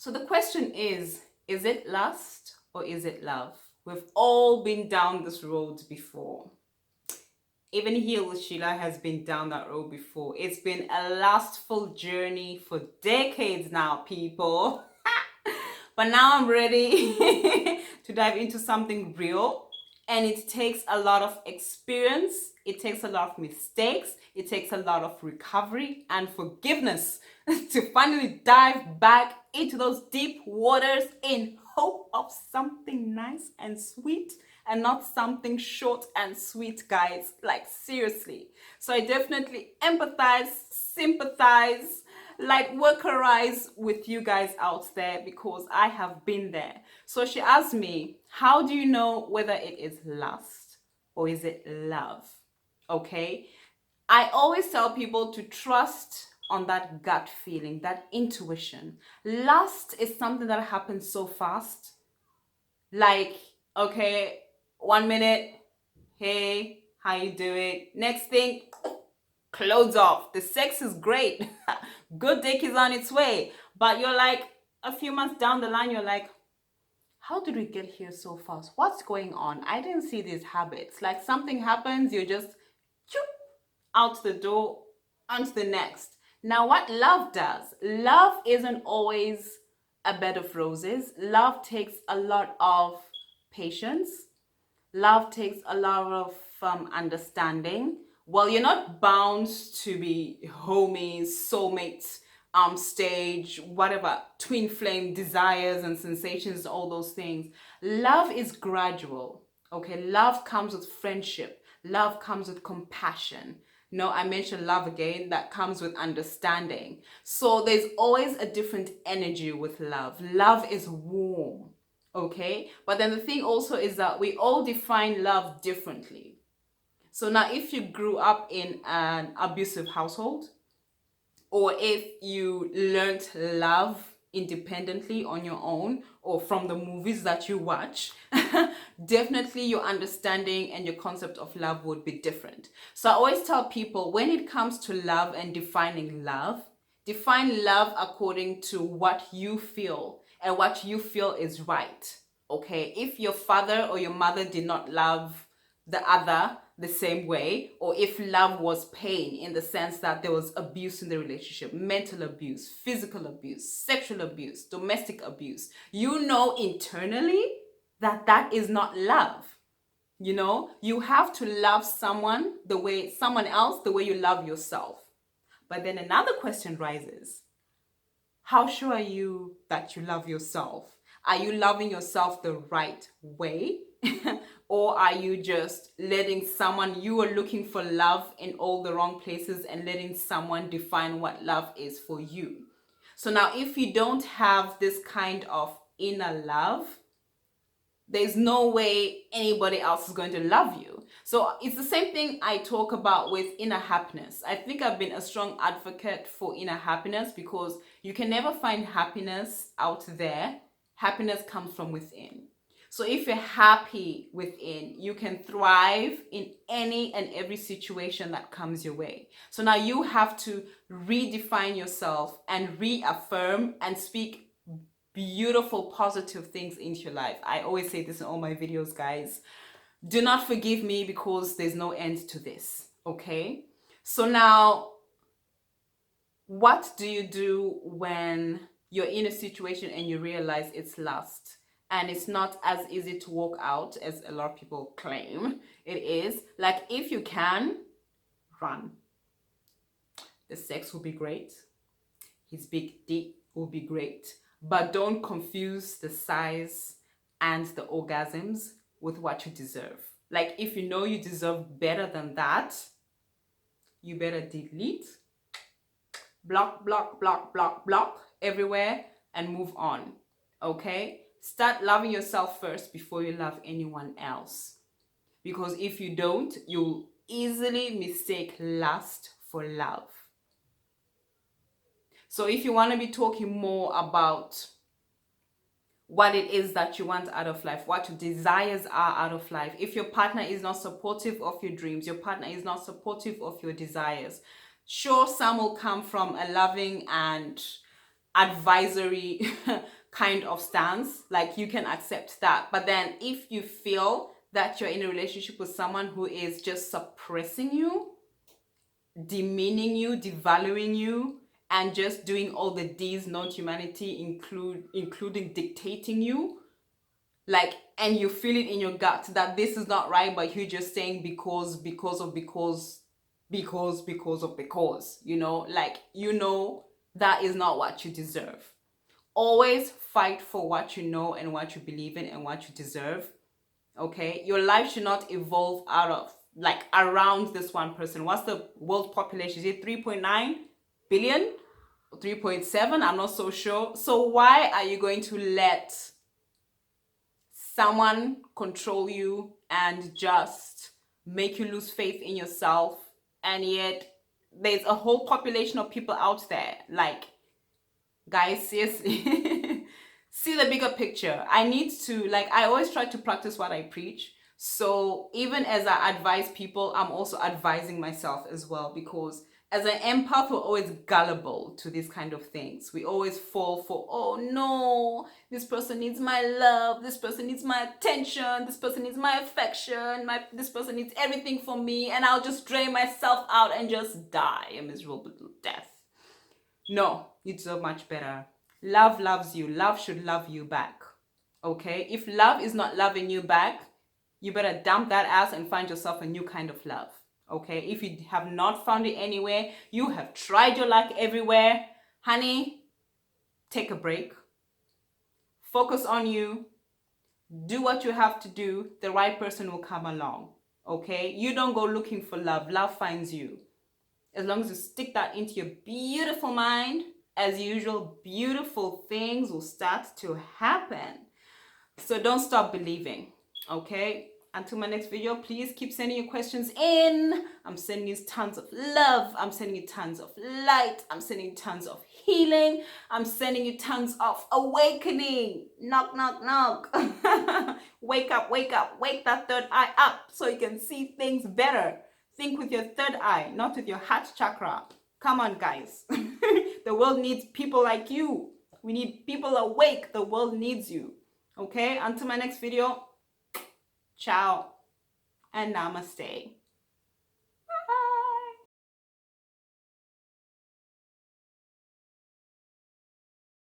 So the question is it lust or is it love? We've all been down this road before. Even Heal Sheila has been down that road before. It's been a lustful journey for decades now, people. But now I'm ready to dive into something real. And it takes a lot of experience, it takes a lot of mistakes, it takes a lot of recovery and forgiveness to finally dive back into those deep waters in hope of something nice and sweet and not something short and sweet, guys. Like, seriously. So I definitely empathize, sympathize, like workerize with you guys out there because I have been there. So she asked me, how do you know whether it is lust or is it love? Okay. I always tell people to trust on that gut feeling, that intuition. Lust is something that happens so fast. Like, okay, 1 minute, hey, how you doing? Next thing, clothes off. The sex is great. Good dick is on its way. But you're like, a few months down the line, you're like, how did we get here so fast? What's going on? I didn't see these habits. Like, something happens, you're just choop, out the door, onto the next. Now, what love does, love isn't always a bed of roses. Love takes a lot of patience. Love takes a lot of understanding. Well, you're not bound to be homies, soulmates, stage, whatever, twin flame desires and sensations, all those things. Love is gradual. Okay, love comes with friendship. Love comes with compassion. No, I mentioned love again, that comes with understanding. So there's always a different energy with love. Love is warm. Okay, but then the thing also is that we all define love differently. So now, if you grew up in an abusive household, or if you learned love independently on your own or from the movies that you watch, definitely your understanding and your concept of love would be different. So I always tell people, when it comes to love and defining love, define love according to what you feel and what you feel is right. Okay, if your father or your mother did not love the other the same way, or if love was pain in the sense that there was abuse in the relationship, mental abuse, physical abuse, sexual abuse, domestic abuse, you know internally that that is not love. You know, you have to love someone else the way you love yourself. But then another question rises: how sure are you that you love yourself? Are you loving yourself the right way? Or are you just letting someone, you are looking for love in all the wrong places and letting someone define what love is for you? So now, if you don't have this kind of inner love, there's no way anybody else is going to love you. So it's the same thing I talk about with inner happiness. I think I've been a strong advocate for inner happiness because you can never find happiness out there. Happiness comes from within. So if you're happy within, you can thrive in any and every situation that comes your way. So now you have to redefine yourself and reaffirm and speak beautiful, positive things into your life. I always say this in all my videos, guys. Do not forgive me because there's no end to this. Okay? So now, what do you do when you're in a situation and you realize it's lust? And it's not as easy to walk out as a lot of people claim it is. Like, if you can, run. The sex will be great. His big dick will be great. But don't confuse the size and the orgasms with what you deserve. Like, if you know you deserve better than that, you better delete, block, block, block, block, block everywhere and move on. Okay? Start loving yourself first before you love anyone else. Because if you don't, you'll easily mistake lust for love. So if you want to be talking more about what it is that you want out of life, what your desires are out of life, if your partner is not supportive of your dreams, your partner is not supportive of your desires, sure, some will come from a loving and advisory kind of stance, like you can accept that. But then if you feel that you're in a relationship with someone who is just suppressing you, demeaning you, devaluing you, and just doing all the D's, not humanity, including dictating you, like, and you feel it in your gut that this is not right, but you're just saying because, you know, like, you know, that is not what you deserve. Always fight for what you know and what you believe in and what you deserve. Okay, your life should not evolve out of, like, around this one person. What's the world population? Is it 3.9 billion or 3.7? I'm not so sure. So why are you going to let someone control you and just make you lose faith in yourself? And yet there's a whole population of people out there. Like, guys, seriously, see the bigger picture. I need to, like, I always try to practice what I preach. So even as I advise people, I'm also advising myself as well, because as an empath, we're always gullible to these kind of things. We always fall for, oh no, this person needs my love, this person needs my attention, this person needs my affection, this person needs everything from me, and I'll just drain myself out and just die a miserable death. No, you deserve much better. Love loves you. Love should love you back. Okay? If love is not loving you back, you better dump that ass and find yourself a new kind of love. Okay? If you have not found it anywhere, you have tried your luck everywhere, honey, take a break. Focus on you. Do what you have to do. The right person will come along. Okay? You don't go looking for love. Love finds you. As long as you stick that into your beautiful mind, as usual, beautiful things will start to happen. So don't stop believing, okay? Until my next video, please keep sending your questions in. I'm sending you tons of love. I'm sending you tons of light. I'm sending you tons of healing. I'm sending you tons of awakening. Knock, knock, knock. Wake up, wake up. Wake that third eye up so you can see things better. Think with your third eye, not with your heart chakra. Come on, guys. The world needs people like you. We need people awake. The world needs you. Okay? Until my next video, ciao and namaste.